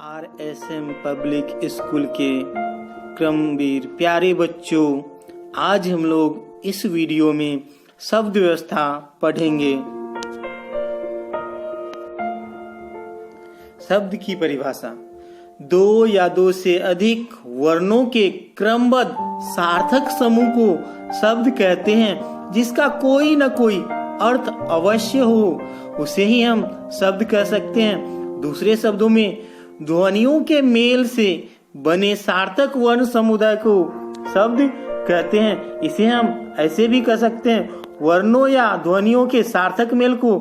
RSM public school के क्रमवीर प्यारे बच्चों, आज हम लोग इस वीडियो में शब्द व्यवस्था पढ़ेंगे। शब्द की परिभाषा: दो या दो से अधिक वर्णों के क्रमबद्ध सार्थक समूह को शब्द कहते हैं। जिसका कोई न कोई अर्थ अवश्य हो उसे ही हम शब्द कह सकते हैं। दूसरे शब्दों में ध्वनियों के मेल से बने सार्थक वर्ण समुदाय को शब्द कहते हैं। इसे हम ऐसे भी कह सकते हैं, वर्णों या ध्वनियों के सार्थक मेल को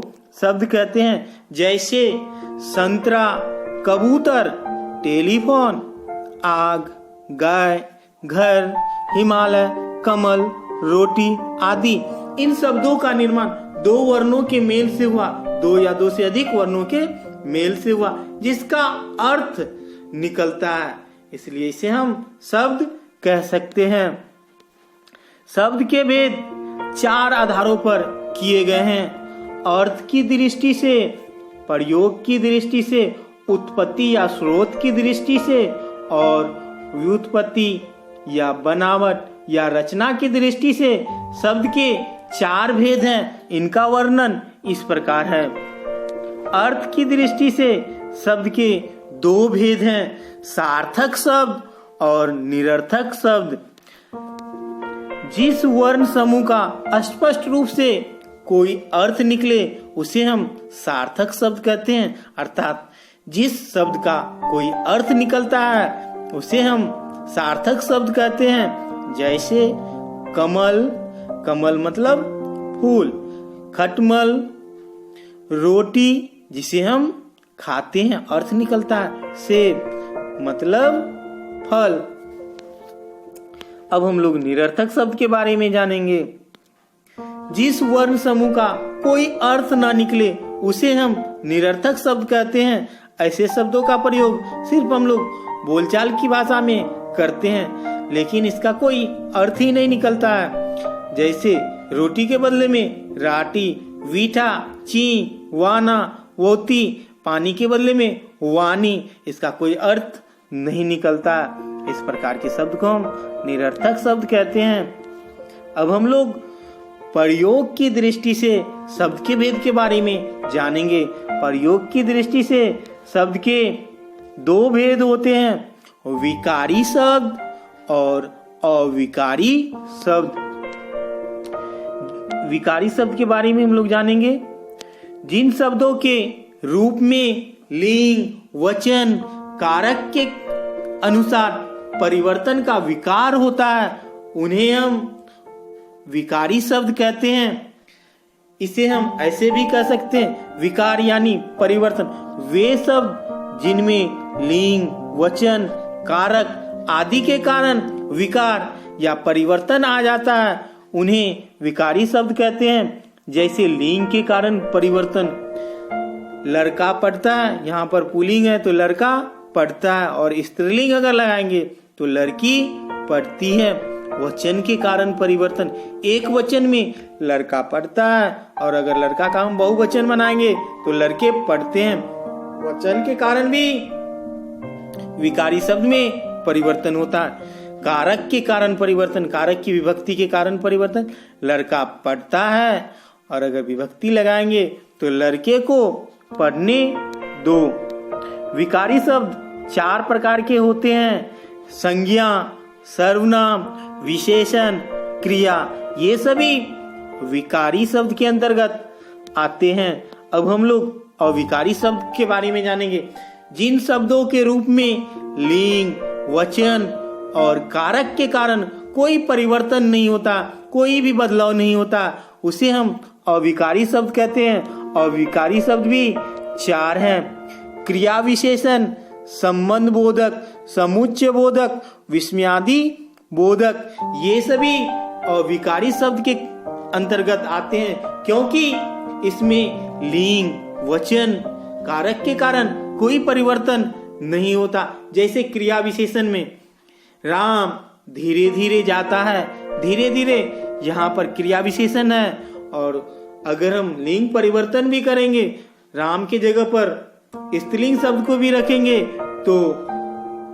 शब्द कहते हैं। जैसे संतरा, कबूतर, टेलीफोन, आग, गाय, घर, हिमालय, कमल, रोटी आदि। इन शब्दों का निर्माण दो वर्णों के मेल से हुआ, दो या दो से अधिक वर्णों के मेल से हुआ, जिसका अर्थ निकलता है, इसलिए इसे हम शब्द कह सकते हैं। शब्द के भेद चार आधारों पर किए गए हैं: अर्थ की दृष्टि से, प्रयोग की दृष्टि से, उत्पत्ति या स्रोत की दृष्टि से और व्युत्पत्ति या बनावट या रचना की दृष्टि से। शब्द के चार भेद हैं। इनका वर्णन इस प्रकार है। अर्थ की दृष्टि से शब्द के दो भेद हैं: सार्थक शब्द और निरर्थक शब्द। जिस वर्ण समूह का स्पष्ट रूप से कोई अर्थ निकले उसे हम सार्थक शब्द कहते हैं, अर्थात जिस शब्द का कोई अर्थ निकलता है उसे हम सार्थक शब्द कहते हैं। जैसे कमल, कमल मतलब फूल; खटमल, रोटी जिसे हम खाते हैं, अर्थ निकलता है; सेब मतलब फल। अब हम लोग निरर्थक शब्द के बारे में जानेंगे। जिस वर्ण समूह का कोई अर्थ ना निकले उसे हम निरर्थक शब्द कहते हैं। ऐसे शब्दों का प्रयोग सिर्फ हम लोग बोलचाल की भाषा में करते हैं, लेकिन इसका कोई अर्थ ही नहीं निकलता है। जैसे रोटी के बदले में राटी, वीठा, ची, वाना, वोती, पानी के बदले में वानी, इसका कोई अर्थ नहीं निकलता। इस प्रकार के शब्द को हम निरर्थक शब्द कहते हैं। अब हम लोग प्रयोग की दृष्टि से शब्द के भेद के बारे में जानेंगे। प्रयोग की दृष्टि से शब्द के दो भेद होते हैं: विकारी शब्द और अविकारी शब्द। विकारी शब्द के बारे में हम लोग जानेंगे। जिन शब्दों के रूप में लिंग, वचन, कारक के अनुसार परिवर्तन का विकार होता है उन्हें हम विकारी शब्द कहते हैं। इसे हम ऐसे भी कह सकते हैं, विकार यानी परिवर्तन। वे शब्द जिनमें लिंग, वचन, कारक आदि के कारण विकार या परिवर्तन आ जाता है उन्हें विकारी शब्द कहते हैं। जैसे लिंग के कारण परिवर्तन, लड़का पढ़ता है, यहाँ पर पुल्लिंग है तो लड़का पढ़ता है, और स्त्रीलिंग अगर लगाएंगे तो लड़की पढ़ती है। वचन के कारण परिवर्तन, एक वचन में लड़का पढ़ता है, और अगर लड़का का हम बहुवचन बनाएंगे तो लड़के पढ़ते हैं। वचन के कारण भी विकारी शब्द में परिवर्तन होता है। कारक के कारण परिवर्तन, कारक की विभक्ति के कारण परिवर्तन, लड़का पढ़ता है, और अगर विभक्ति लगाएंगे तो लड़के को पढ़ने दो। विकारी शब्द चार प्रकार के होते हैं: संज्ञा, सर्वनाम, विशेषण, क्रिया। ये सभी विकारी शब्द के अंतर्गत आते हैं। अब हम लोग अविकारी शब्द के बारे में जानेंगे। जिन शब्दों के रूप में लिंग, वचन और कारक के कारण कोई परिवर्तन नहीं होता, कोई भी बदलाव नहीं होता, उसे हम अविकारी शब्द कहते हैं। अविकारी शब्द भी चार हैं: क्रिया विशेषण, संबंध बोधक, समुच्चय बोधक, विस्मयादि बोधक। ये सभी अविकारी शब्द के अंतर्गत आते हैं, क्योंकि इसमें लिंग, वचन, कारक के कारण कोई परिवर्तन नहीं होता। जैसे क्रिया विशेषण में राम धीरे धीरे जाता है, धीरे धीरे यहाँ पर क्रिया विशेषण है। और अगर हम लिंग परिवर्तन भी करेंगे, राम के जगह पर स्त्रीलिंग शब्द को भी रखेंगे तो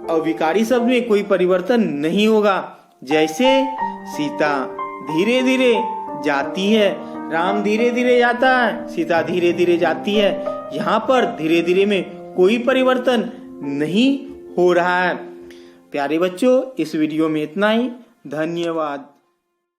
अविकारी शब्द में कोई परिवर्तन नहीं होगा। जैसे सीता धीरे धीरे जाती है, राम धीरे धीरे जाता है, सीता धीरे धीरे जाती है। यहाँ पर धीरे धीरे में कोई परिवर्तन नहीं हो रहा है। प्यारे बच्चों, इस वीडियो में इतना ही। धन्यवाद।